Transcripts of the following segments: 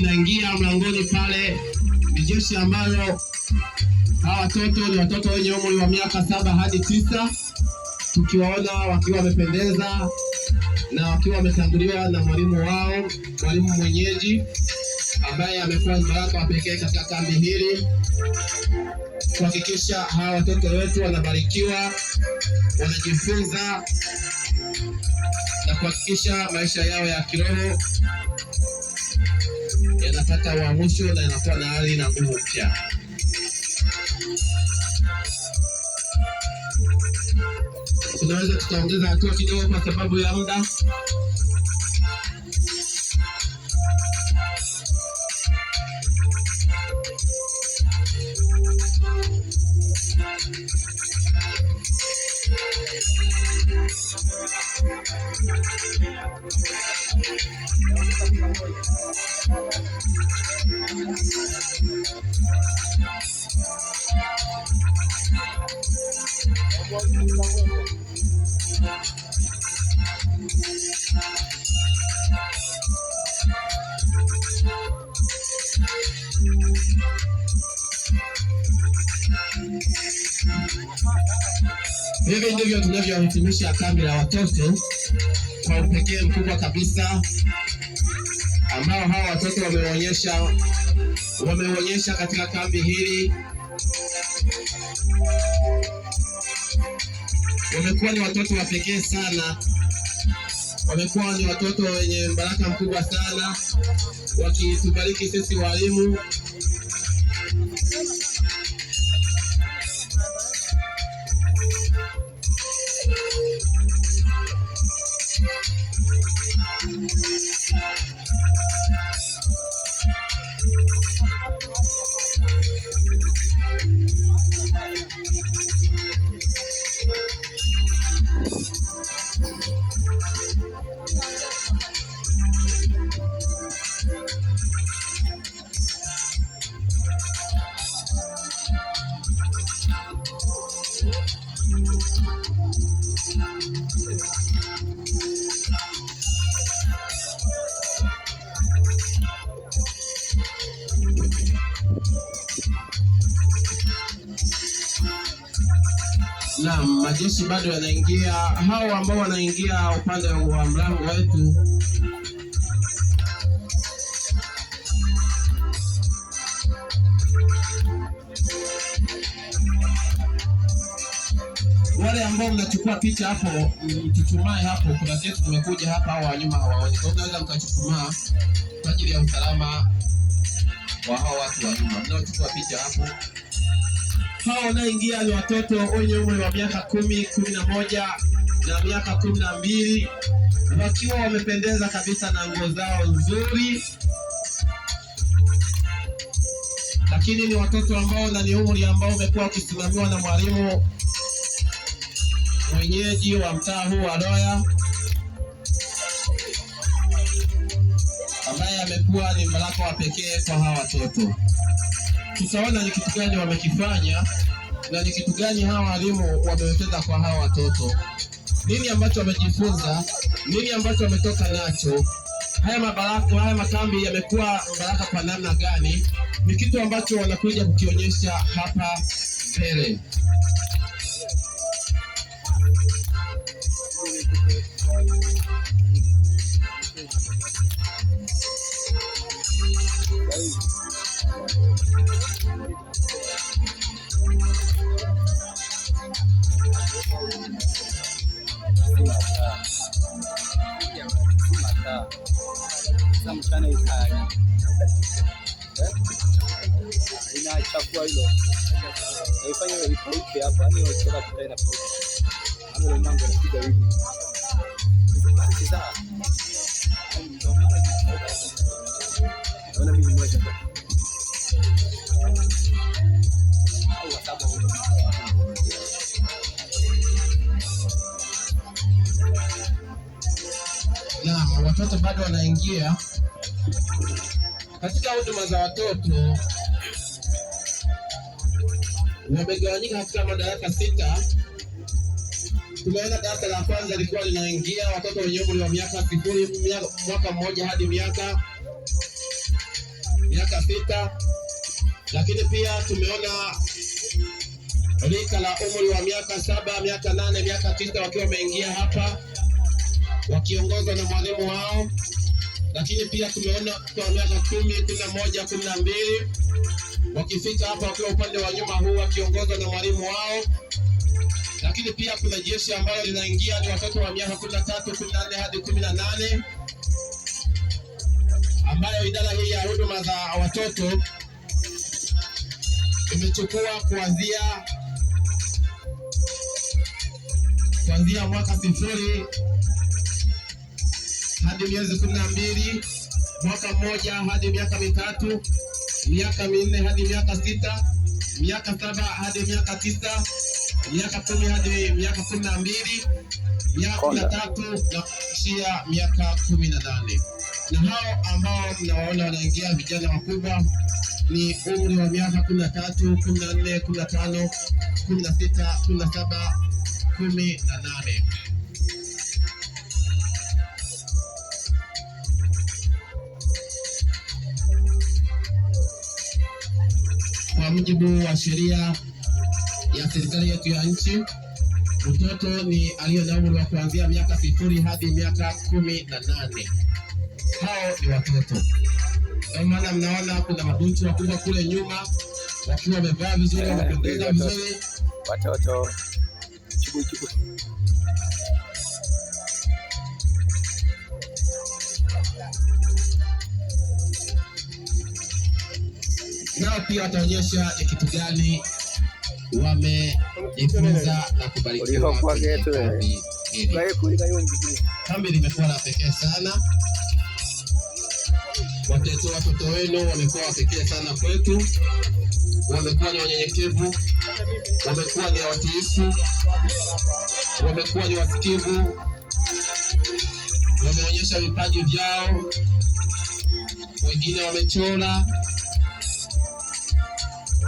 linaingia mlangoni pale, ni jeshi ambalo hawa watoto ni watoto wenye umri wa miaka 7 hadi 9, tukiwaona wakiwa wamependeza na wakiwa wametanguliwa na mwalimu wao, mwalimu mwenyeji ambaye amekuwa mbaraka wa pekee katika kambi hili kuhakikisha hawa watoto wetu wanabarikiwa, wanajifunza na kuhakikisha maisha yao ya kiroho yanapata uamsho na yanakuwa na hali na nguvu mpya. Tunaweza tukaongeza hatua kidogo kwa sababu ya muda. Hivi ndivyo tunavyohitimisha kambi la watoto kwa upekee mkubwa kabisa ambao hawa watoto wameonyesha katika kambi hili. Wamekuwa ni watoto wa pekee sana, wamekuwa ni watoto wenye baraka mkubwa sana, wakitubariki sisi walimu. Na majeshi bado yanaingia, hao ambao wanaingia upande wa mlango wetu wale ambao mnachukua picha hapo, mtuchumae hapo. Kuna sisi tumekuja hapa, hao wa nyuma hawaoni, kwa hiyo unaweza mkachuchumaa kwa ajili ya usalama wa hao watu wa nyuma mnaochukua picha hapo. Hao wanaingia ni watoto wenye umri wa miaka 10, 11 na miaka 12, wakiwa wamependeza kabisa na nguo zao nzuri, lakini ni watoto ambao na ni umri ambao umekuwa ukisimamiwa na mwalimu mwenyeji wa mtaa huu wa Doya, ambaye amekuwa ni mbaraka wa pekee kwa hawa watoto. Tutaona ni kitu gani wamekifanya na ni kitu gani hawa walimu wamewekeza kwa hawa watoto, nini ambacho wamejifunza, nini ambacho wametoka nacho. Haya makambi yamekuwa baraka kwa namna gani, ni kitu ambacho wanakuja kukionyesha hapa mbele. Inachafua hilo. Haifanye ifauke hapa, ni kutoka tena pauke. Hapo ile mango inapiga hivi. Sasa. Naona mimi mmoja hapa. Au sababu. Na watoto bado wanaingia katika huduma za watoto. Wamegawanyika katika madarasa 6. Tumeona darasa la kwanza lilikuwa linaingia watoto wenye umri wa miaka 0 mwaka 1 hadi miaka 6, lakini pia tumeona rika la umri wa miaka 7, miaka 8, miaka 9 wakiwa wameingia hapa wakiongozwa na mwalimu wao, lakini pia tumeona kwa miaka 10, 11, 12 wakifika hapa wakiwa upande wa nyuma huu wakiongozwa na mwalimu wao. Lakini pia kuna jeshi ambalo linaingia, ni watoto wa miaka 13, 14 hadi 18, ambayo idara hii ya huduma za watoto imechukua kuanzia mwaka 0 hadi miezi 12, mwaka 1 hadi miaka 3, miaka 4 hadi miaka 6, miaka 7 hadi miaka 9, miaka 10 hadi miaka 12, miaka 13 na kuishia miaka 18. Na hao ambao mnawaona wanaingia vijana wakubwa ni umri wa miaka 13, 14, 15, 16, 17, 18. Kwa mujibu wa sheria ya serikali yetu ya nchi, mtoto ni aliye na umri wa kuanzia miaka 0 hadi miaka 18. Hao ni watoto. Ndio maana mnaona kuna mabinti wakubwa kule nyuma wakiwa wamevaa vizuri, wamependeza vizuri. Watoto chubu. Nao pia wataonyesha ni kitu gani wamejifunza na kubarikiwa. Kambi limekuwa la pekee sana. Watoto wenu wamekuwa wapekee sana kwetu, wamekuwa ni wanyenyekevu, wamekuwa ni watiifu, wamekuwa ni wasikivu, wameonyesha vipaji vyao, wengine wamechora.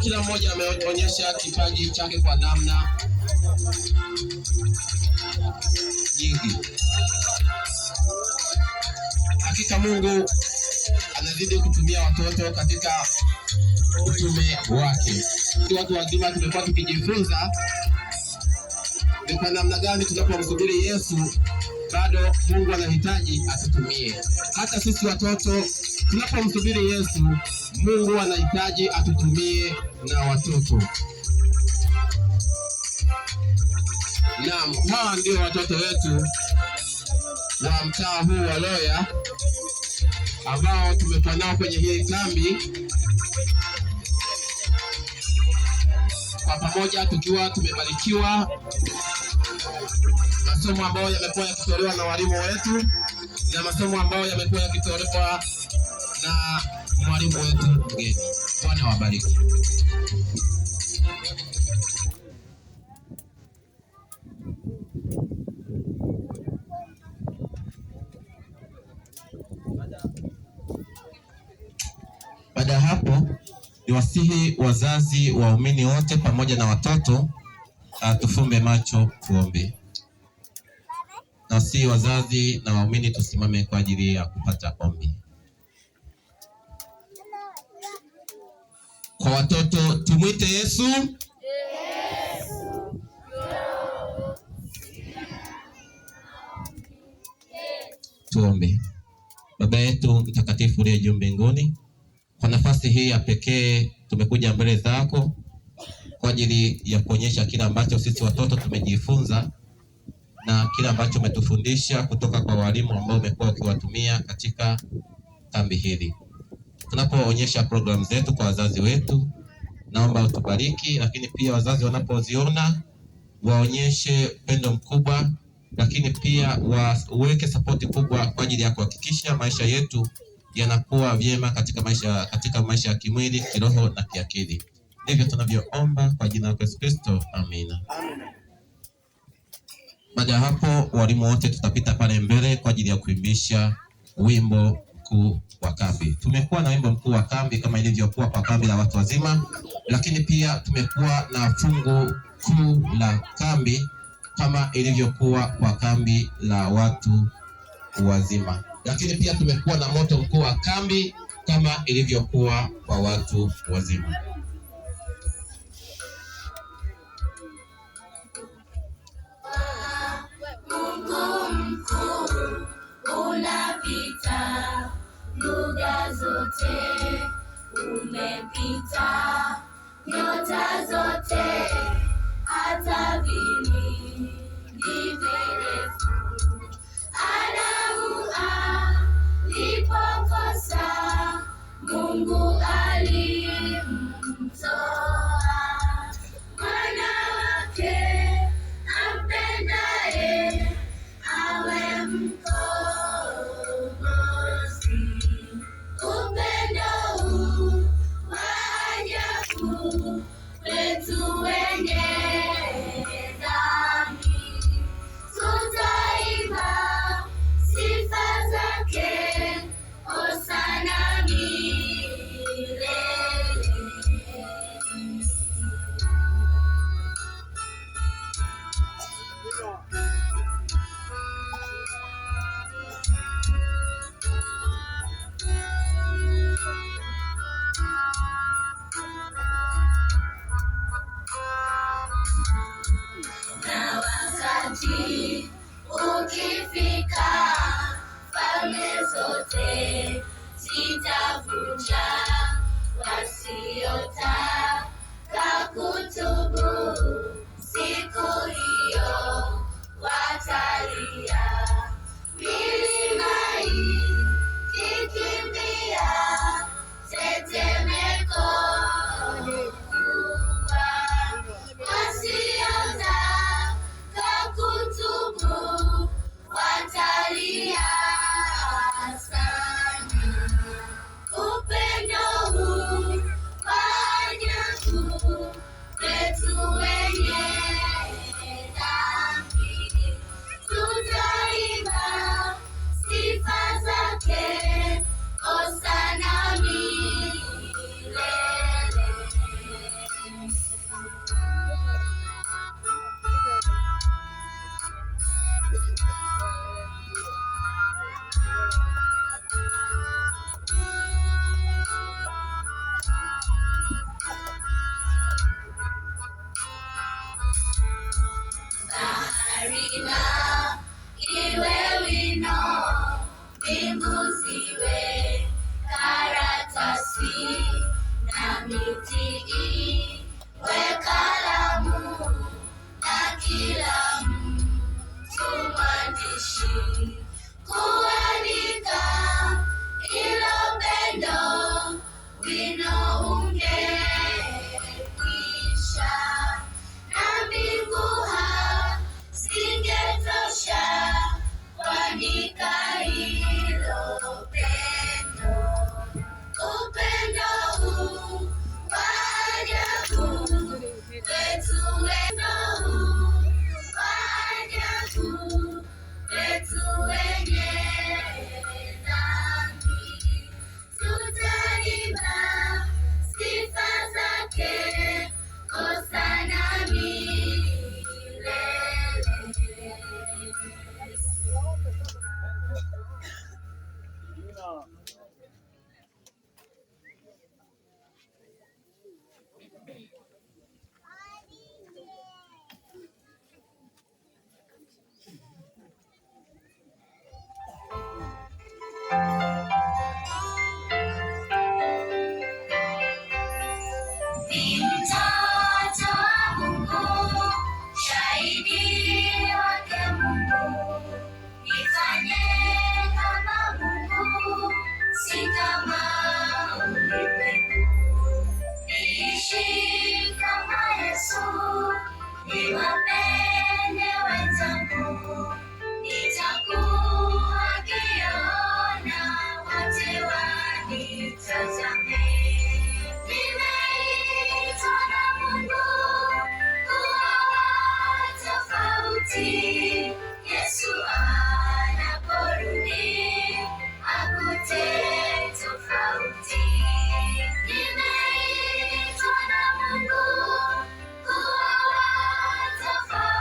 Kila mmoja ameonyesha kipaji chake kwa namna nyingi. Hakika Mungu anazidi kutumia watoto katika utume wake. Watu wazima tumekuwa tukijifunza ni kwa namna gani tunapomsubiri Yesu bado Mungu anahitaji atutumie. Hata sisi watoto tunapomsubiri Yesu, Mungu anahitaji atutumie na watoto. Naam, hawa ndio watoto wetu wa mtaa huu wa Loya ambao tumekuwa nao kwenye hii kambi kwa pamoja, tukiwa tumebarikiwa masomo ambayo yamekuwa yakitolewa na walimu wetu na masomo ambayo yamekuwa yakitolewa na mwalimu wetu mgeni. Bwana wabariki. Baada ya hapo, niwasihi wazazi, waumini wote pamoja na watoto tufumbe macho tuombe. Nasi wazazi na waumini tusimame kwa ajili ya kupata ombi. Kwa watoto tumwite Yesu. Tuombe. Baba yetu mtakatifu uliye juu mbinguni, kwa nafasi hii ya pekee tumekuja mbele zako kwa ajili ya kuonyesha kila ambacho sisi watoto tumejifunza na kila ambacho umetufundisha kutoka kwa walimu ambao umekuwa ukiwatumia katika kambi hili. Tunapoonyesha programu zetu kwa wazazi wetu, naomba utubariki, lakini pia wazazi wanapoziona waonyeshe upendo mkubwa, lakini pia waweke sapoti kubwa kwa ajili ya kuhakikisha maisha yetu yanakuwa vyema katika maisha ya kimwili, kiroho na kiakili. Ndivyo tunavyoomba kwa jina la Yesu Kristo. Amina. Baada ya hapo, walimu wote tutapita pale mbele kwa ajili ya kuimbisha wimbo mkuu wa kambi. Tumekuwa na wimbo mkuu wa kambi kama ilivyokuwa kwa kambi la watu wazima, lakini pia tumekuwa na fungu kuu la kambi kama ilivyokuwa kwa kambi la watu wazima, lakini pia tumekuwa na moto mkuu wa kambi kama ilivyokuwa kwa watu wazima. Mungu mkuu unapita lugha zote, umepita nyota zote, hata vilindi virefu. Adamu alipokosa, Mungu alimtoa mwana wake ampendaye awe mkombozi. Upendo huu wa ajabu kwetu wenye dhambi, tutaimba sifa zake hosana milele. Na wakati ukifika, falme zote zitavunja, wasiotaka kutubu siku hiyo watalia. Milima ikikimbia, tetemeko kubwa, wasiotaka kutubu watalia sana. Upendo huu wa ajabu kwetu wenye dhambi, tutaimba sifa zake hosana milele. Baharina iwe wino, mbingu ziwe karatasi, na miti iwe kalamu, na kila mtu mwandishi, kuandika ilo pendo, wino ungekwisha, na mbingu zingetosha kuandika hilo pendo. Upendo huu wa ajabu kwetu, upendo huu wa ajabu kwetu wenye dhambi, tutaimba sifa zake hosana milele. Ni mtoto wa Mungu, shahidi wake Mungu, nifanye kama Mungu, si kama ulimwengu. Niishi kama Yesu, niwapende wenzangu, nitakuwa kioo na wote wanitazame. Nimeitwa na Mungu kuwa wa tofauti. Yesu anaporudi akute tofauti. Nimeitwa na Mungu kuwa wa tofauti.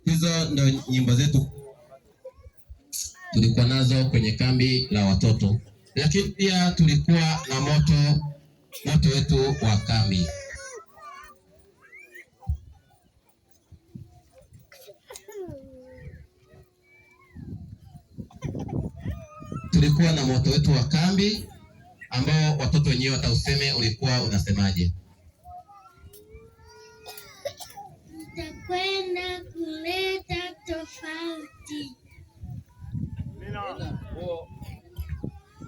Hizo ndo nyimbo zetu tulikuwa nazo kwenye kambi la watoto, lakini pia tulikuwa na moto wetu wa kambi. Tulikuwa na moto wetu wa kambi ambao watoto wenyewe watauseme ulikuwa unasemaje? Tutakwenda kuleta tofauti.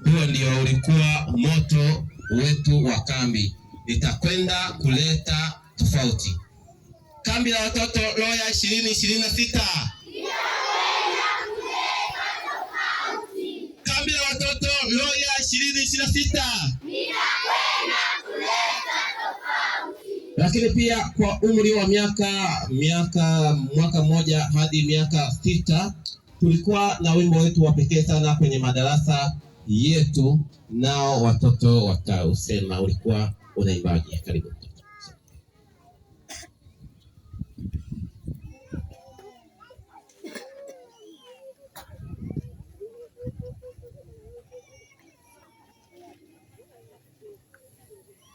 Huo ndio ulikuwa moto wetu wa kambi. Nitakwenda kuleta tofauti. Kambi la watoto Loya 2026. Kambi la watoto Loya 2026. Lakini pia kwa umri wa mwaka mmoja hadi miaka 6 tulikuwa na wimbo wetu wa pekee sana kwenye madarasa yetu, nao watoto watausema. Ulikuwa unaimbaje? Karibu.